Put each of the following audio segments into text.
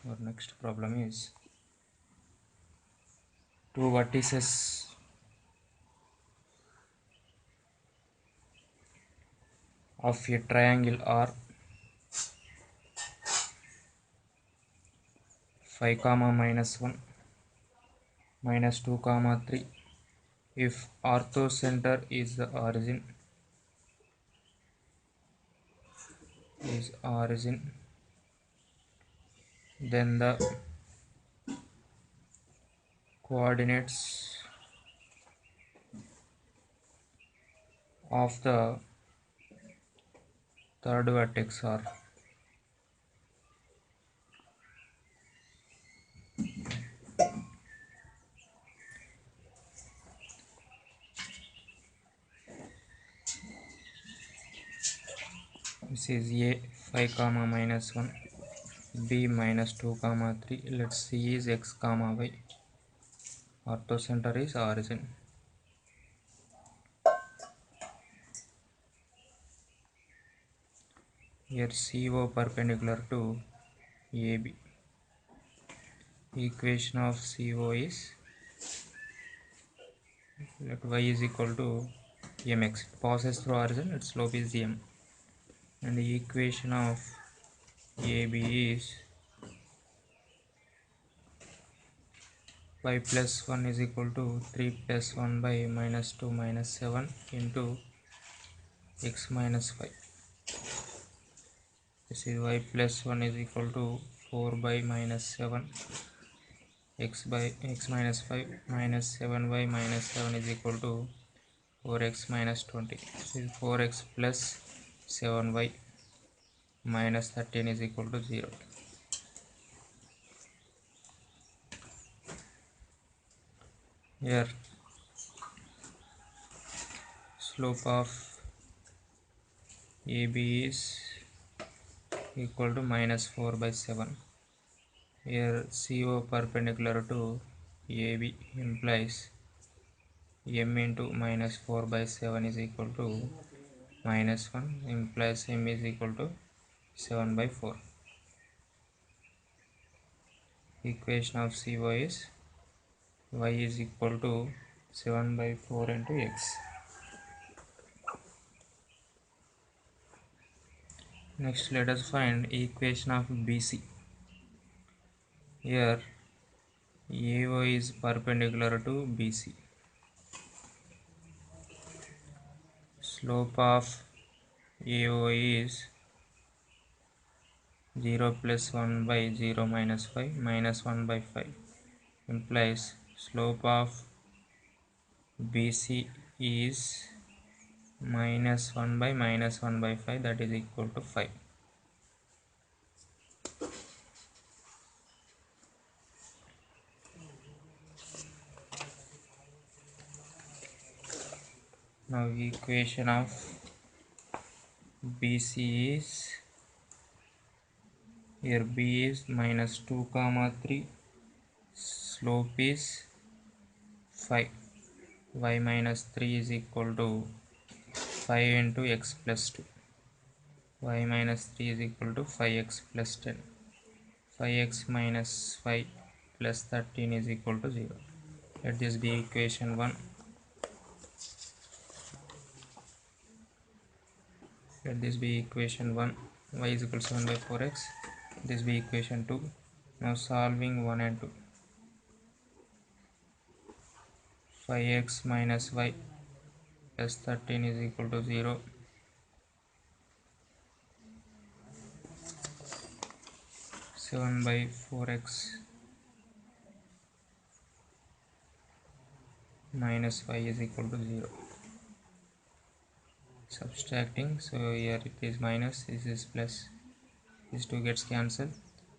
Our next problem is two vertices of a triangle are 5 comma minus 1 minus 2 comma 3. If orthocenter is the origin, then the coordinates of the third vertex are this is A 5 comma minus 1, B minus 2 comma 3. Let's see is x comma y. Orthocenter is origin. Here CO perpendicular to AB. Equation of CO is let y is equal to mx. It passes through origin, its slope is m. And the equation of AB is y plus 1 is equal to 3 plus 1 by minus 2 minus 7 into x minus 5. This is y plus 1 is equal to 4 by minus 7 x minus 5 minus 7y minus 7 is equal to 4x minus 20. This is 4x plus 7y minus 13 is equal to 0. Here slope of AB is equal to minus 4 by 7. Here CO perpendicular to AB implies m into minus 4 by 7 is equal to minus 1 implies m is equal to 7 by 4. Equation of CO is y is equal to 7 by 4 into x. Next let us find equation of BC. Here AO is perpendicular to BC. Slope of AO is 0 plus 1 by 0 minus 5 minus 1 by 5 implies slope of BC is minus 1 by minus 1 by 5, that is equal to 5. Now equation of BC is here B is minus 2 comma 3, slope is 5, y minus 3 is equal to 5 into x plus 2, y minus 3 is equal to 5x plus 10, 5x minus 5 plus 13 is equal to 0. Let this be equation 1. Let this be equation 1, y is equal to 7 by 4x. This be equation 2. Now solving 1 and 2. 5x minus y plus 13 is equal to 0. Seven by 4x minus y is equal to 0. Subtracting, so here it is minus, this is plus, these two gets cancelled.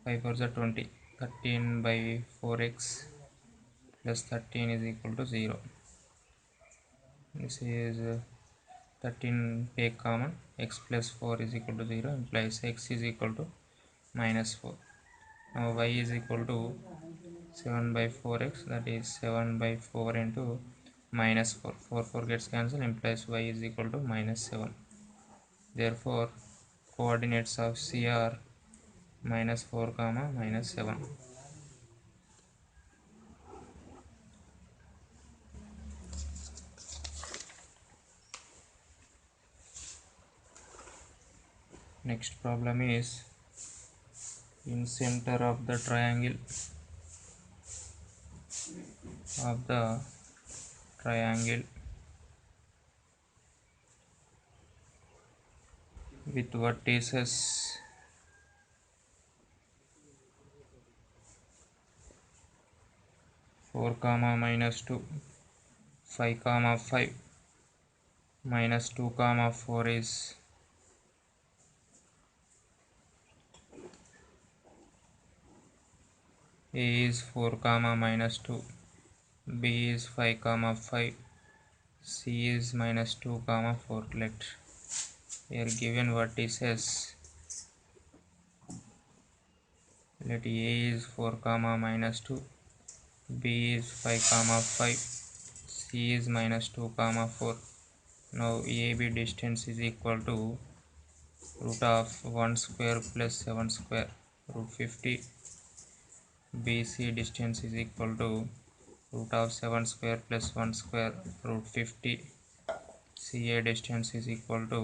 5 4 are 20. 13 by 4x plus 13 is equal to 0. This is 13 take common, x plus 4 is equal to 0 implies x is equal to minus 4. Now y is equal to 7 by 4x, that is 7 by 4 into minus 4. 4 4 gets cancelled implies y is equal to minus 7. Therefore coordinates of C are -4 comma -7. Next problem is in center of the triangle with vertices 4 comma -2, 5 comma 5, -2 comma 4 is A is 4 comma -2, B is 5 comma 5, C is -2 comma 4. Let here given vertices, let A is 4 comma -2, B is 5 comma 5, C is -2 comma 4. Now AB distance is equal to root of 1 square plus 7 square, root 50. BC distance is equal to root of 7 square plus 1 square, root 50. CA distance is equal to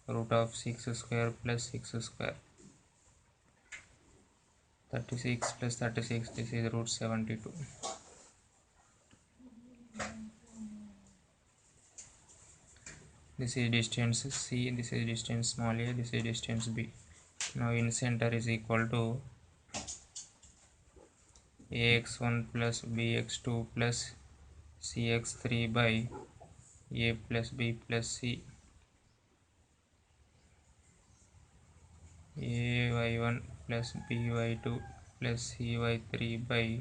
root of 6 square plus 6 square. 36 plus 36, this is root 72. This is distance C, this is distance small a, this is distance B. Now in center is equal to AX1 plus BX2 plus CX3 by A plus B plus C. AY1 plus BY2 plus CY3 by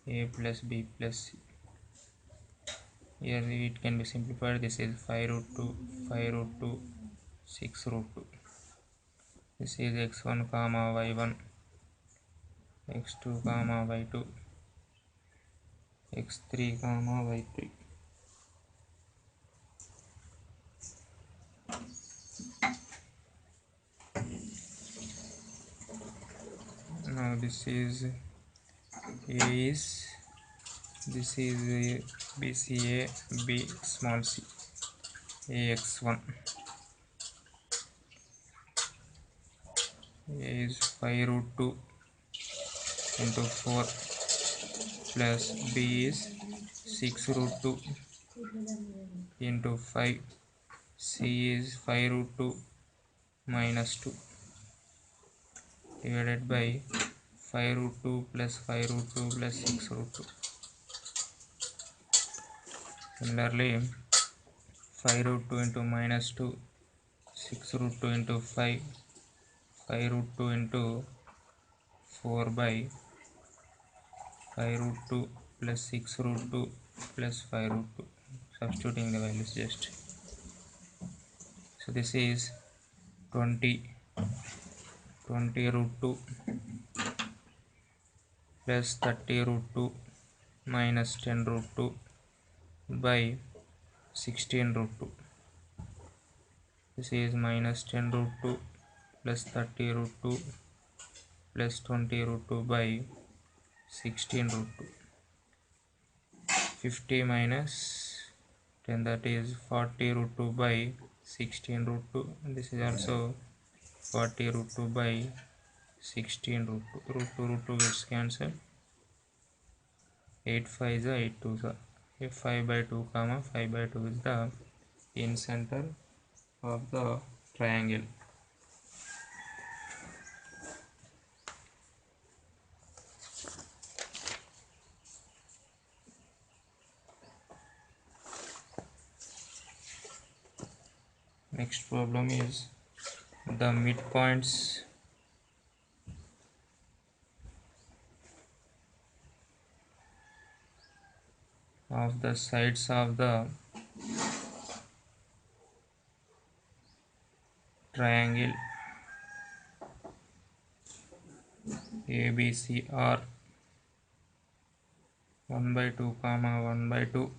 A plus B plus C. Here it can be simplified. This is 5 root 2, 5 root 2, 6 root 2. This is x1 comma y1, x2 comma y2, x3 comma y3. Now this is A is, this is BCA, B small c, AX1. A is 5 root 2 into 4 plus B is 6 root 2 into 5. C is 5 root 2 minus 2 divided by 5 root 2 plus 5 root 2 plus 6 root 2. Similarly, 5 root 2 into minus 2, 6 root 2 into 5, 5 root 2 into 4 by 5 root 2 plus 6 root 2 plus 5 root 2. Substituting the values just. So this is 20 root 2 plus 30 root 2 minus 10 root 2 by 16 root 2. This is minus 10 root 2 plus 30 root 2 plus 20 root 2 by 16 root 2. 50 minus 10, that is 40 root 2 by 16 root 2. This is also 40 root 2 by 16 root 2. Root 2 gets cancelled. 8 5 is 8 2 is 5 by 2 comma 5 by 2 is the in center of the triangle. Next problem is the midpoints of the sides of the triangle ABC are 1 by 2 comma 1 by 2,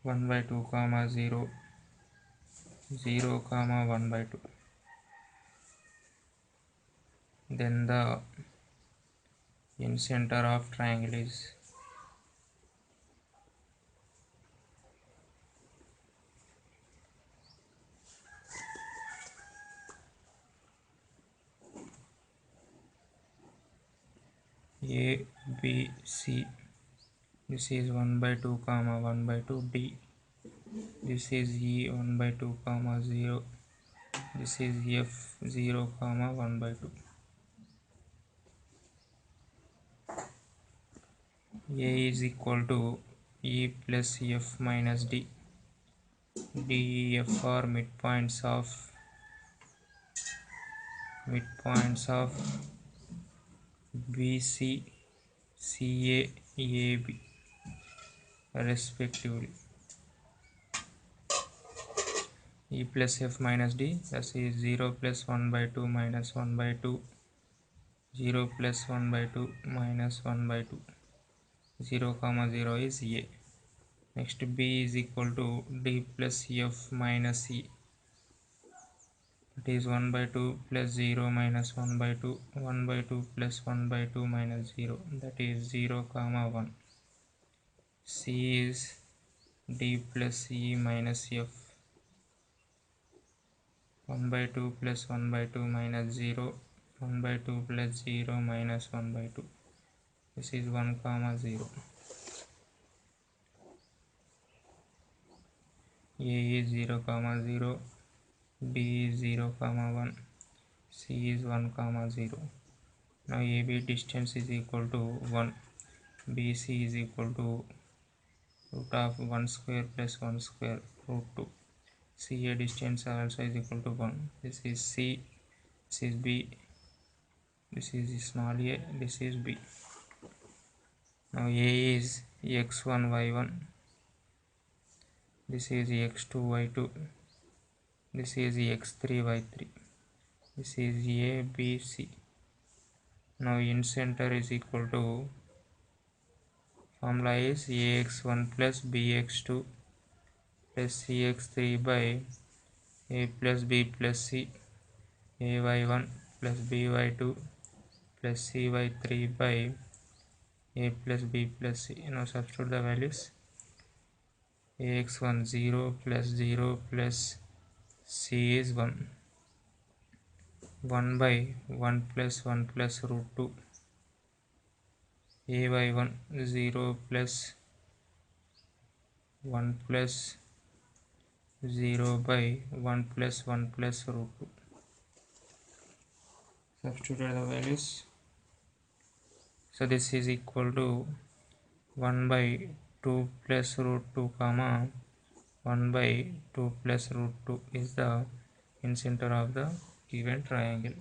1 by 2 comma 0, 0 comma 1 by 2. then the incenter of triangle is A, B, C. This is 1 by 2 comma 1 by 2 D. This is E 1 by 2 comma 0. This is F 0 comma 1 by 2. A is equal to E plus F minus D. D, E, F are midpoints of BC, CA, AB respectively. E plus F minus D, that is 0 plus 1 by 2 minus 1 by 2, 0 plus 1 by 2 minus 1 by 2, 0 comma 0 is A. Next B is equal to D plus F minus E, that is 1 by 2 plus 0 minus 1 by 2, 1 by 2 plus 1 by 2 minus 0, that is 0 comma 1. C is D plus E minus F, 1 by 2 plus 1 by 2 minus 0, 1 by 2 plus 0 minus 1 by 2. This is 1 comma 0. A is 0 comma 0, B is 0 comma 1, C is 1 comma 0. Now AB distance is equal to 1, BC is equal to root of 1 square plus 1 square root 2. CA distance also is equal to 1. This is C, this is B, this is small a, this is B. Now A is x1 y1, this is x2 y2, this is x3 y3, this is A, B, C. Now in center is equal to, formula is ax1 plus bx2 plus cx3 by a plus b plus c, ay1 plus by2 plus cy3 by a plus b plus c. Now substitute the values. Ax1 0 plus 0 plus c is 1, 1 by 1 plus 1 plus root 2, ay1 0 plus 1 plus 0 by 1 plus 1 plus root 2. Substitute the values. So this is equal to 1 by 2 plus root 2 comma 1 by 2 plus root 2 is the incenter of the given triangle.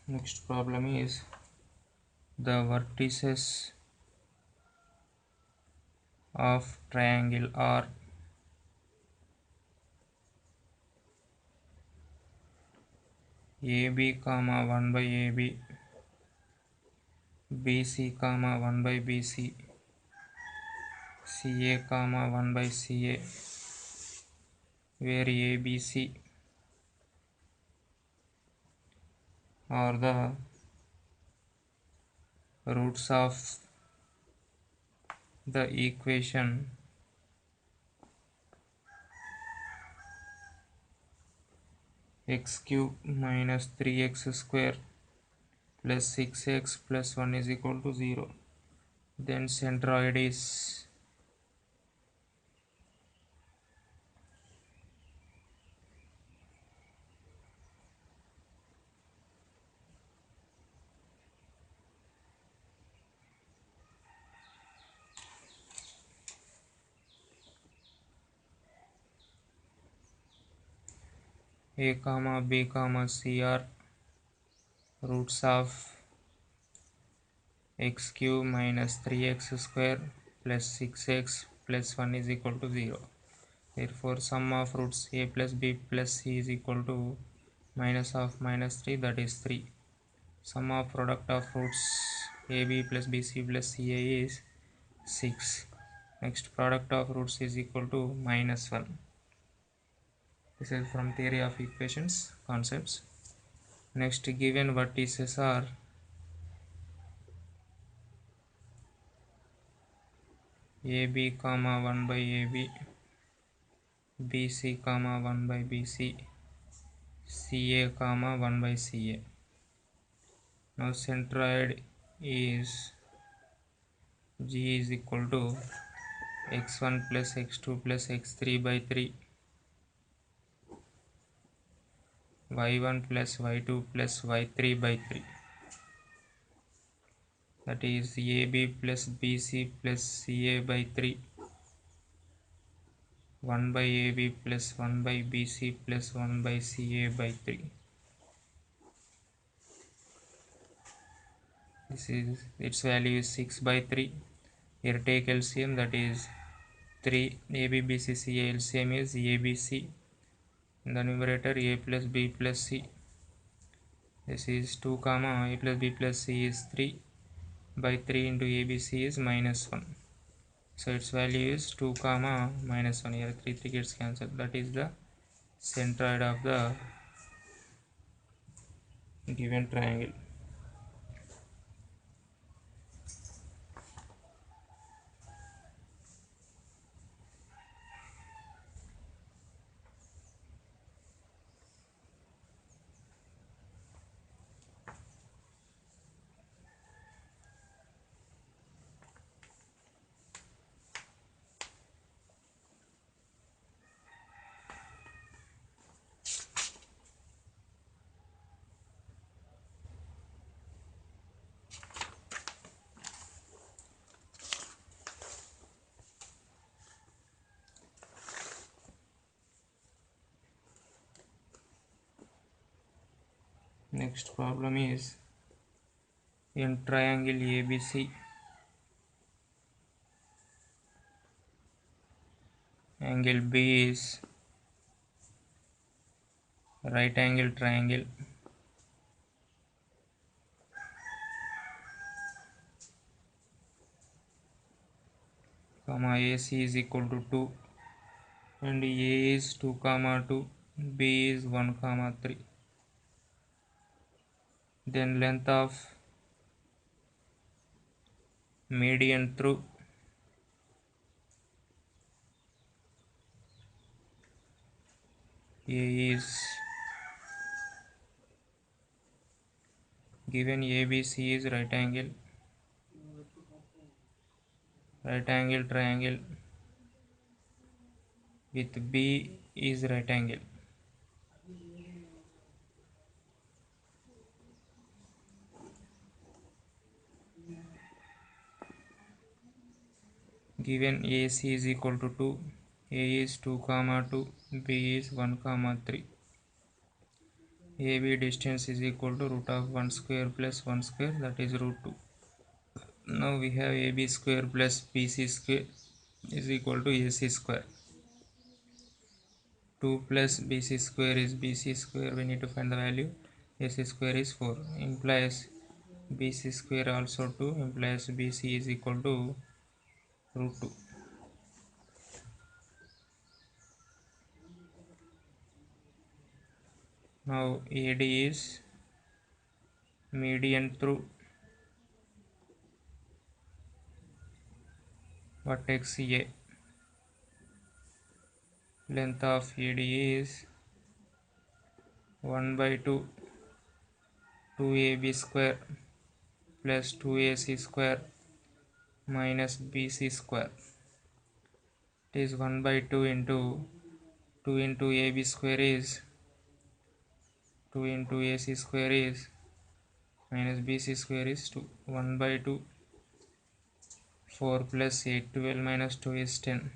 Next problem is the vertices of triangle are AB comma 1 by AB, BC comma 1 by BC, CA comma 1 by CA, where ABC are the roots of the equation x cube minus 3x square plus 6x plus 1 is equal to 0. Then centroid is A comma B comma C are roots of x cube minus 3x square plus 6x plus 1 is equal to 0. Therefore sum of roots A plus B plus C is equal to minus of minus 3, that is 3. Sum of product of roots AB plus BC plus CA is 6. Next, product of roots is equal to minus 1. This is from theory of equations concepts. Next, given vertices are AB comma 1 by AB, BC comma 1 by BC, CA comma 1 by CA. Now centroid is G is equal to x1 plus x2 plus x3 by 3, y1 plus y2 plus y3 by 3. That is AB plus BC plus CA by 3, 1 by AB plus 1 by BC plus 1 by CA by 3. This is its value is 6 by 3. Here take LCM, that is 3. AB BC CA LCM is ABC. In the numerator A plus B plus C. This is 2 comma A plus B plus C is 3 by 3 into ABC is minus 1. So its value is 2 comma minus 1. Here 3 gets cancelled. That is the centroid of the given triangle. Next problem is in triangle ABC, angle B is right angle triangle, comma AC is equal to 2 and A is 2 comma 2, B is 1 comma 3. Then length of median through A is given ABC is right angle triangle with B is right angle. Given AC is equal to 2, A is 2 comma 2, B is 1 comma 3. AB distance is equal to root of 1 square plus 1 square, that is root 2. Now we have AB square plus BC square is equal to AC square. 2 plus BC square is BC square, we need to find the value. AC square is 4, implies BC square also 2, implies BC is equal to root 2. Now AD is median through vertex A. Length of AD is 1 by 2 2AB square plus 2AC square minus BC square. It is 1 by 2 into AB square is 2 into AC square is minus BC square is 2. 1 by 2, 4 plus 8, 12 minus 2 is 10.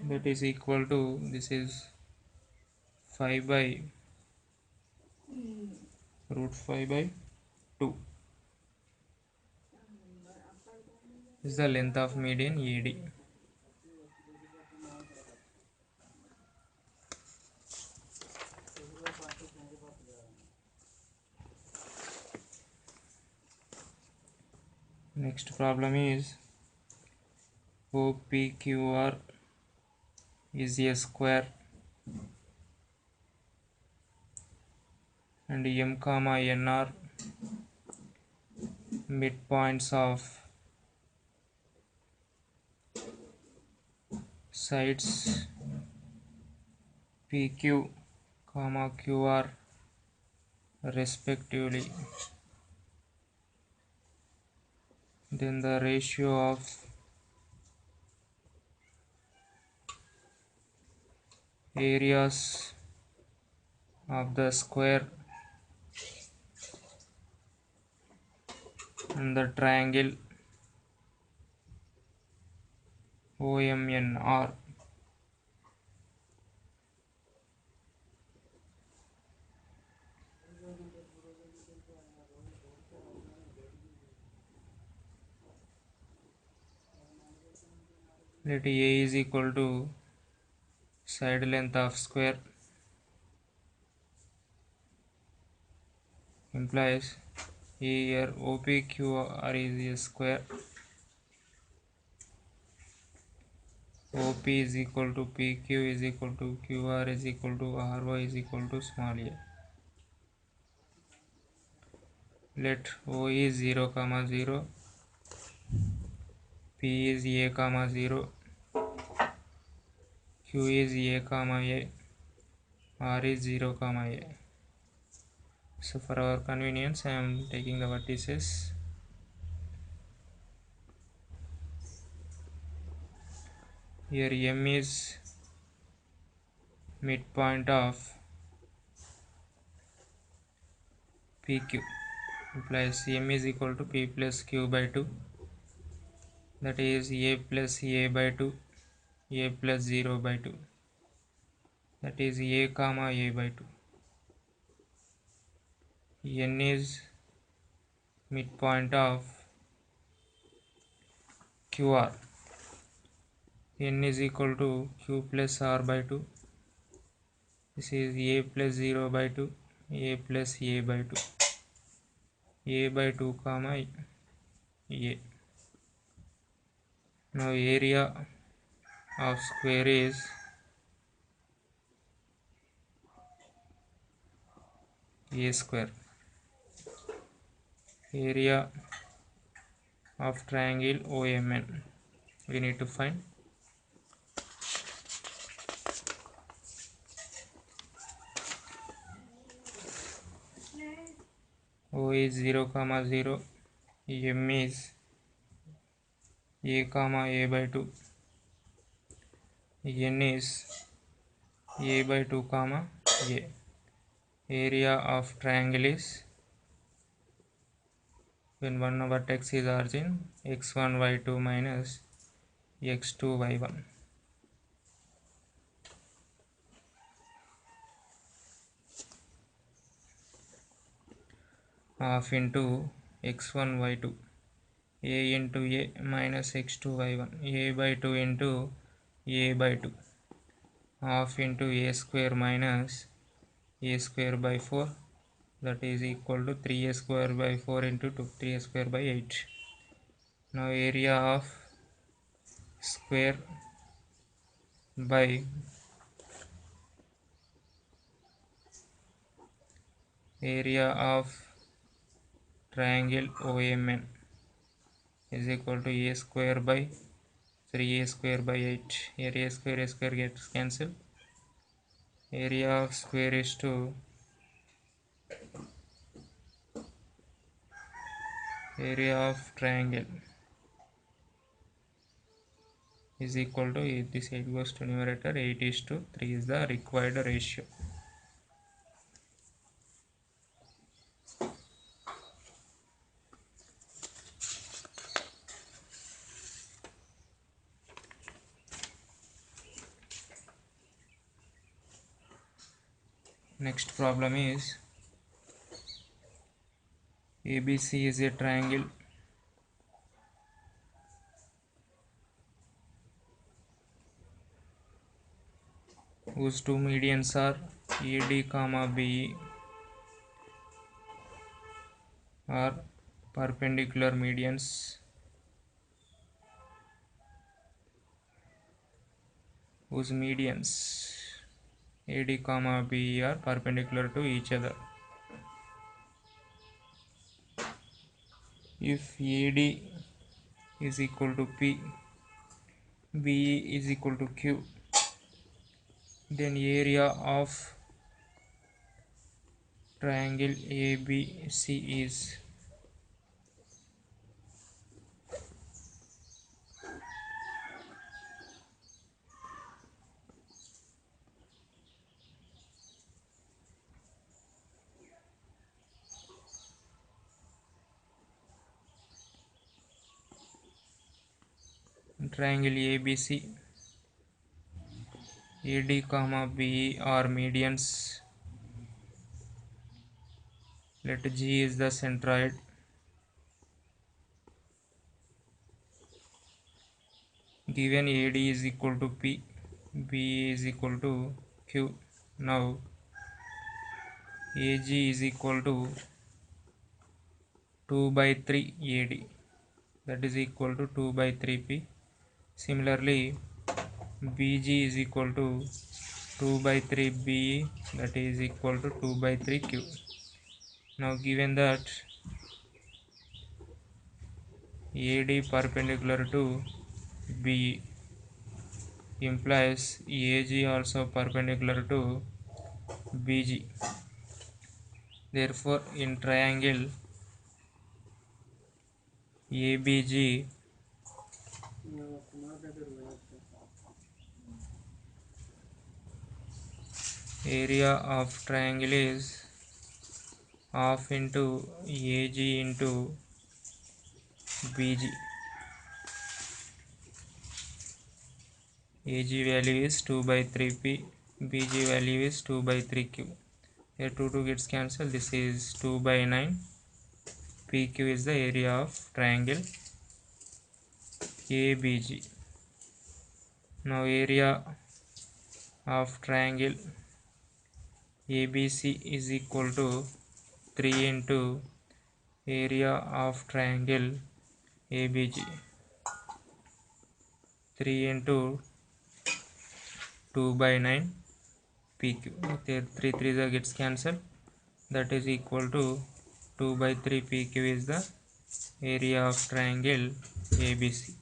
That is equal to, this is 5 by root 5 by 2. This is the length of median AD. Next problem is OPQR is a square and M comma N are midpoints of sides PQ comma QR respectively. Then the ratio of areas of the square and the triangle OMNR. Let A is equal to side length of square implies here OPQR is a square. OP is equal to PQ is equal to QR is equal to RY is equal to small a. Let O is 0 comma 0, P is a comma 0, Q is a comma a, R is 0 comma a. So for our convenience I am taking the vertices. Here M is midpoint of PQ implies M is equal to P plus Q by 2, that is A plus A by 2, A plus 0 by 2, that is A comma A by 2. N is midpoint of QR. N is equal to Q plus R by 2. This is A plus 0 by 2, A plus A by 2, A by 2 comma A. Now area of square is A square. Area of triangle OMN we need to find. O is 0 comma 0, M is A comma A by 2, N is A by 2 comma A. Area of triangle is, when one vertex is origin, x1 y2 minus x2 y1. Half into x1 y2, a into a minus x2 y1, a by 2 into a by 2, half into a square minus a square by 4, that is equal to 3a square by 4 into 2, 3a square by 8. Now area of square by area of triangle OMN is equal to a square by 3a square by 8. Here a square gets cancelled. Area of square is to area of triangle is equal to, this 8 goes to numerator, 8:3 is the required ratio. Next problem is ABC is a triangle whose two medians are AD comma BE are perpendicular medians whose medians AD comma BE are perpendicular to each other. If AD is equal to P, BE is equal to Q, then area of triangle ABC is triangle ABC, AD comma BE are medians. Let G is the centroid. Given AD is equal to P, BE is equal to Q. Now AG is equal to 2 by 3 AD, that is equal to 2 by 3 P. Similarly, BG is equal to 2 by 3 BE, that is equal to 2 by 3 Q. Now given that AD perpendicular to BE implies AG also perpendicular to BG. Therefore, in triangle ABG, area of triangle is half into AG into BG. AG value is 2 by 3P, BG value is 2 by 3Q. Here 2 gets cancelled. This is 2 by 9. PQ is the area of triangle ABG. Now area of triangle ABC is equal to 3 into area of triangle ABG. 3 into 2 by 9 PQ. There 3 3s gets cancelled. That is equal to 2 by 3 PQ is the area of triangle ABC.